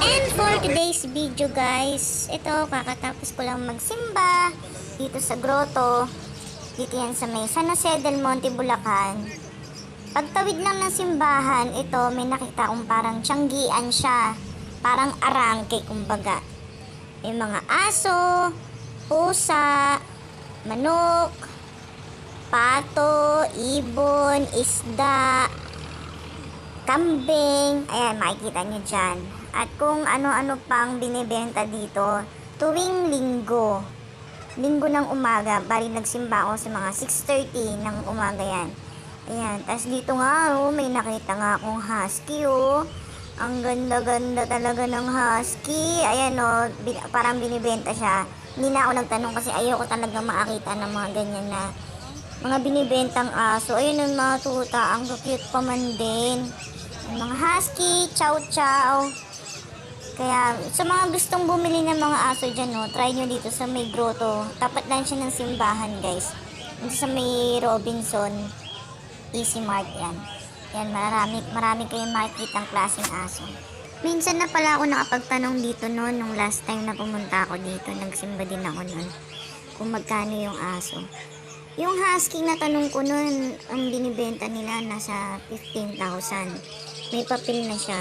And for today's video guys, ito kakatapos ko lang magsimba dito sa grotto. Dito yan sa may San Jose del Monte, Bulacan. Pagtawid lang ng simbahan, ito may nakita kong parang tiyanggian siya. Parang arangke kumbaga. May mga aso, pusa, manok, pato, ibon, isda, kambing. Ayan, makikita nyo dyan. At kung ano-ano pang binibenta dito, tuwing linggo ng umaga, bali nagsimba ako sa mga 6:30 ng umaga yan. Ayan, tas dito nga, may nakita nga akong husky, Ang ganda-ganda talaga ng husky. Ayan, parang binibenta siya. Hindi na ako nagtanong kasi ayoko talaga makakita ng mga ganyan na mga binibentang aso. Ayun yung mga tuta, ang cute pa man din. Mga husky, chow chow. Kaya sa mga gustong bumili ng mga aso dyan, try nyo dito sa may grotto. Tapat lang siya ng simbahan guys. Dito sa may Robinson Easy Mart yan. Yan, marami kayong makikita ang klaseng aso. Minsan na pala ako nakapagtanong dito noon nung last time na pumunta ako dito. Nagsimba din ako noon kung magkano yung aso. Yung husky na tanong ko noon, ang binibenta nila nasa 15,000. May papel na siya.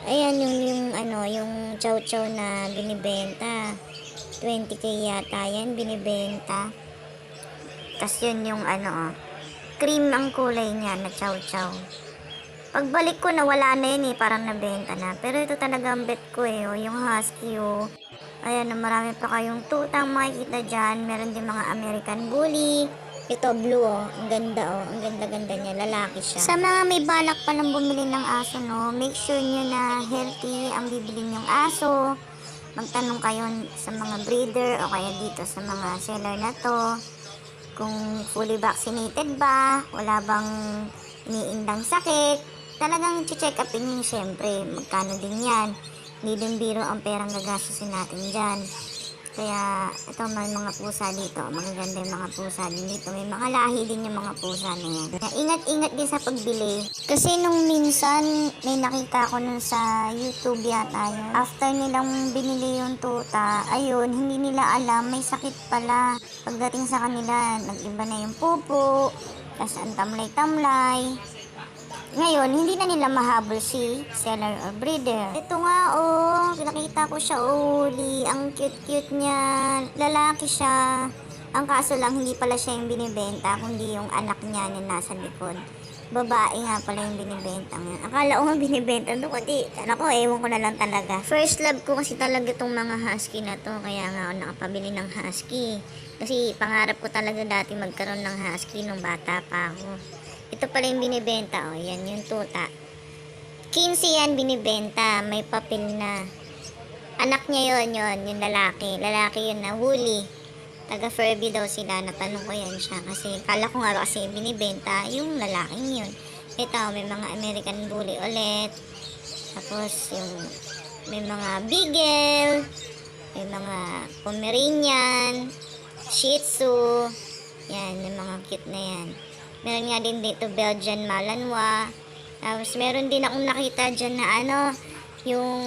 Ayan yung chow chow na binibenta. 20k yata yan binibenta. Tapos yun yung cream ang kulay niya na chow chow. Pagbalik ko nawala na yun parang nabenta na. Pero ito talaga ang bet ko yung husky Ayan, marami pa kayong tutang makikita dyan. Meron din mga American Bully. Ito blue ang ganda ang ganda-ganda niya, lalaki siya. Sa mga may balak pa lang bumili ng aso make sure nyo na healthy ang bibili nyong aso. Magtanong kayo sa mga breeder o kaya dito sa mga seller na to kung fully vaccinated ba, wala bang iniindang sakit. Talagang check upin nyo syempre, magkano din yan. Hindi din biro ang perang gagastusin natin dyan. Kaya ito may mga pusa dito, magaganda yung mga pusa din dito. May mga lahi din yung mga pusa na yan. Ingat-ingat din sa pagbili. Kasi nung minsan may nakita ko nun sa YouTube yata yun. After nilang binili yung tuta, ayun, hindi nila alam may sakit pala. Pagdating sa kanila, nag-iba na yung pupo, tas ang tamlay-tamlay. Ngayon, hindi na nila mahabol si seller or breeder. Ito nga, nakita ko siya, ang cute-cute niya. Lalaki siya. Ang kaso lang, hindi pala siya yung binibenta, kundi yung anak niya na nasa likod. Babae nga pala yung binibenta niya. Akala ko nga binibenta doon, kundi, ewan ko na lang talaga. First love ko kasi talaga itong mga husky na to, kaya nga ako nakapabili ng husky. Kasi pangarap ko talaga dati magkaroon ng husky nung bata pa ako. Ito pala yung binibenta, yan yung tuta. 15 yan binibenta, may papel na. Anak niya yun, yung lalaki. Lalaki yun na huli. Taga Furby daw sila, natanong ko yan siya. Kasi kala ko nga kasi binibenta yung lalaking yun. Ito, may mga American Bully ulit. Tapos yung may mga Beagle, may mga Pomeranian, Shih Tzu. Yan, yung mga cute na yan. Meron nga din dito Belgian Malinois. Tapos meron din akong nakita dyan na yung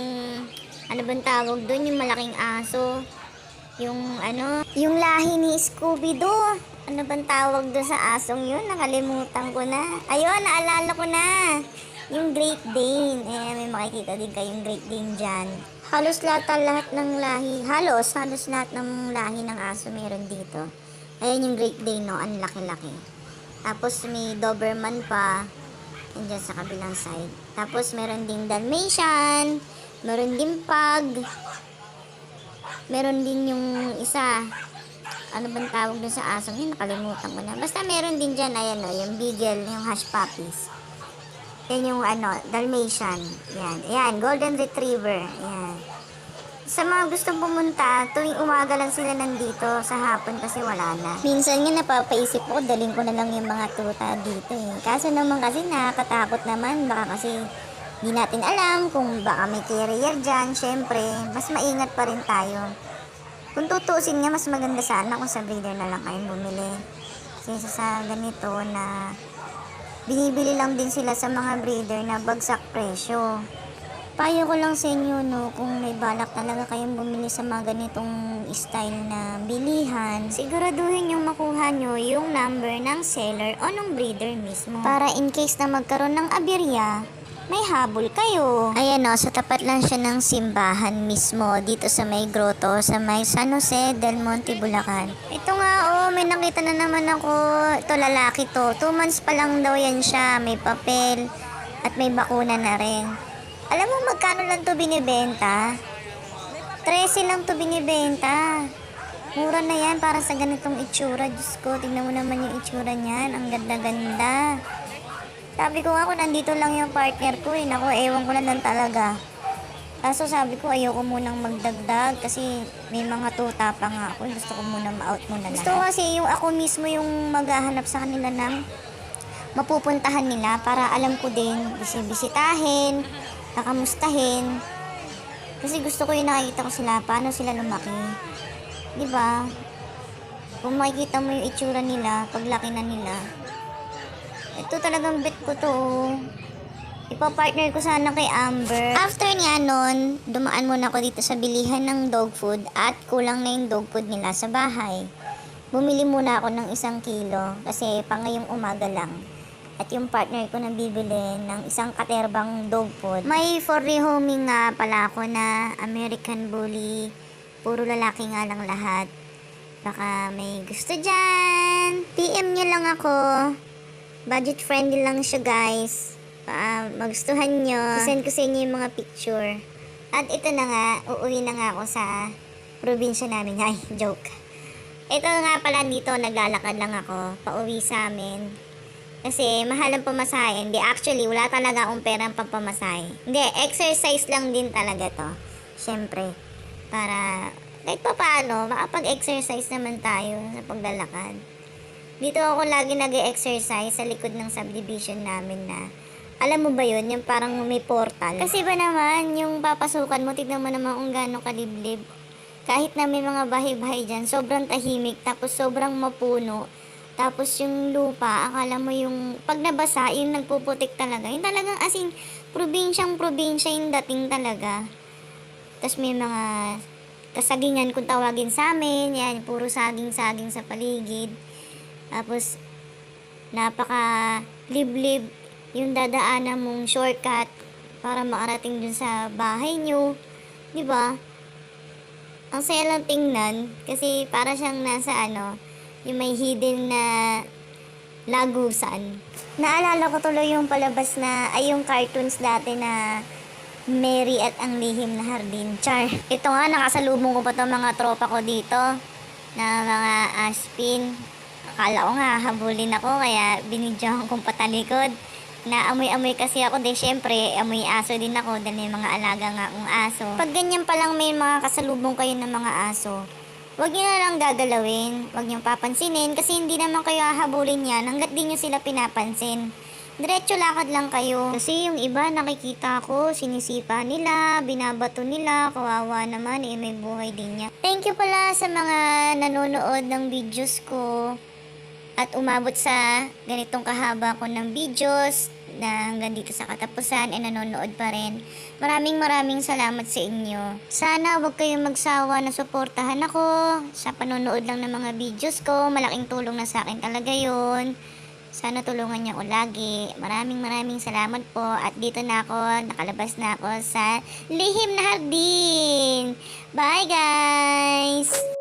bang tawag doon, yung malaking aso. Yung lahi ni Scooby-Doo. Ano bang tawag doon sa asong yun? Nakalimutan ko na. Ayun, naalala ko na. Yung Great Dane. May makikita din kayong Great Dane dyan. Halos lahat ng lahi. Halos lahat ng lahi ng aso meron dito. Ayun yung Great Dane, ang laki-laki. Tapos may Doberman pa. Andyan sa kabilang side. Tapos meron ding Dalmatian. Meron din Pug. Meron din yung isa. Ano bang tawag dun sa asong yun? Nakalimutan ko na. Basta meron din dyan. Ayan yung Beagle, yung Hush Puppies. Yan yung Dalmatian. Yan. Golden Retriever. Yan. Sa mga gustong pumunta, tuwing umaga lang sila nandito, sa hapon kasi wala na. Minsan nga napapaisip ko, daling ko na lang yung mga tuta dito Kaso naman kasi nakakatakot naman, baka kasi Di natin alam kung baka may carrier dyan. Syempre, mas maingat pa rin tayo. Kung tutuusin nga, mas maganda sana kung sa breeder na lang kayong bumili. Kasi sa ganito na binibili lang din sila sa mga breeder na bagsak presyo. Payo ko lang sa inyo, no, kung may balak talaga kayong bumili sa mga ganitong style na bilihan, siguraduhin yung makuha nyo yung number ng seller o ng breeder mismo. Para in case na magkaroon ng aberya, may habol kayo. Ayan o, sa tapat lang siya ng simbahan mismo, dito sa may grotto, sa may San Jose del Monte, Bulacan. Ito nga o, may nakita na naman ako. Ito, lalaki to. 2 months pa lang daw yan siya. May papel at may bakuna na rin. Alam mo magkano lang to binibenta? 13 lang to binibenta. Mura na yan para sa ganitong itsura. Diyos ko, tingnan mo naman yung itsura niyan. Ang ganda-ganda. Sabi ko nga kung nandito lang yung partner ko eh. Naku, ewan ko na lang talaga. Kaso sabi ko ayoko munang magdagdag kasi may mga tuta pa nga ako. Gusto ko muna ma-out muna lahat. Gusto ko kasi yung ako mismo yung maghahanap sa kanila ng mapupuntahan nila para alam ko din bisitahin, nakamustahin. Kasi gusto ko yung nakikita ko sila, paano sila lumaki. Diba? Kung makikita mo yung itsura nila, paglaki na nila. Ito talagang bet ko to. Ipa-partner ko sana kay Amber. After niya nun, dumaan muna ako dito sa bilihan ng dog food at kulang na yung dog food nila sa bahay. Bumili muna ako ng 1 kilo kasi pang ngayong umaga lang. At yung partner ko na bibili ng 1 katerbang dog food. May for rehoming nga pala ako na American Bully. Puro lalaki nga lang lahat. Baka may gusto dyan. PM nyo lang ako. Budget friendly lang siya guys. Magustuhan nyo. Send ko sa inyo yung mga picture. At ito na nga, uuwi na nga ako sa probinsya namin. Ay, joke. Ito nga pala dito, naglalakad lang ako. Pauwi sa amin. Kasi mahal ang pamasahe. Hindi, actually, wala talaga akong perang pampamasahe. Hindi, exercise lang din talaga to. Siyempre, para kahit pa paano, makapag-exercise naman tayo sa paglalakad. Dito ako lagi nag-exercise sa likod ng subdivision namin na, alam mo ba yun, yung parang may portal. Kasi ba naman, yung papasukan mo, tignan mo naman kung gaano kaliblib. Kahit na may mga bahay-bahay dyan, sobrang tahimik, tapos sobrang mapuno. Tapos yung lupa, akala mo yung pag nabasa, yung nagpuputik talaga. Yung talagang as in, probinsyang-probinsya yung dating talaga. Tapos may mga kasagingan kung tawagin sa amin. Yan, puro saging-saging sa paligid. Tapos, napaka liblib yung dadaanan mong shortcut para makarating dun sa bahay nyo. Diba? Ang saya lang tingnan kasi para siyang nasa yung may hidden na lagusan. Naalala ko tuloy yung palabas na, ay yung cartoons dati na Mary at ang lihim na hardin. Char. Ito nga, nakasalubong ko pa itong mga tropa ko dito na mga aspin. Akala ko nga, habulin ako kaya binidyohan kong patalikod. Naamoy-amoy kasi ako, de syempre, amoy aso din ako dahil may mga alaga nga akong aso. Pag ganyan palang may mga kasalubong kayo ng mga aso, huwag nyo na lang gagalawin, huwag nyo papansinin kasi hindi naman kayo hahabulin yan hanggat di nyo sila pinapansin. Diretso lakad lang kayo. Kasi yung iba nakikita ko, sinisipa nila, binabato nila, kawawa naman, may buhay din niya. Thank you pala sa mga nanonood ng videos ko at umabot sa ganitong kahaba ko ng videos na hanggang dito sa katapusan ay nanonood pa rin. Maraming salamat sa inyo. Sana huwag kayong magsawa na suportahan ako sa panonood lang ng mga videos ko. Malaking tulong na sa akin talaga yun. Sana tulungan niyo ako lagi. Maraming salamat po. At dito na ako, nakalabas na ako sa Lihim na Hardin. Bye guys!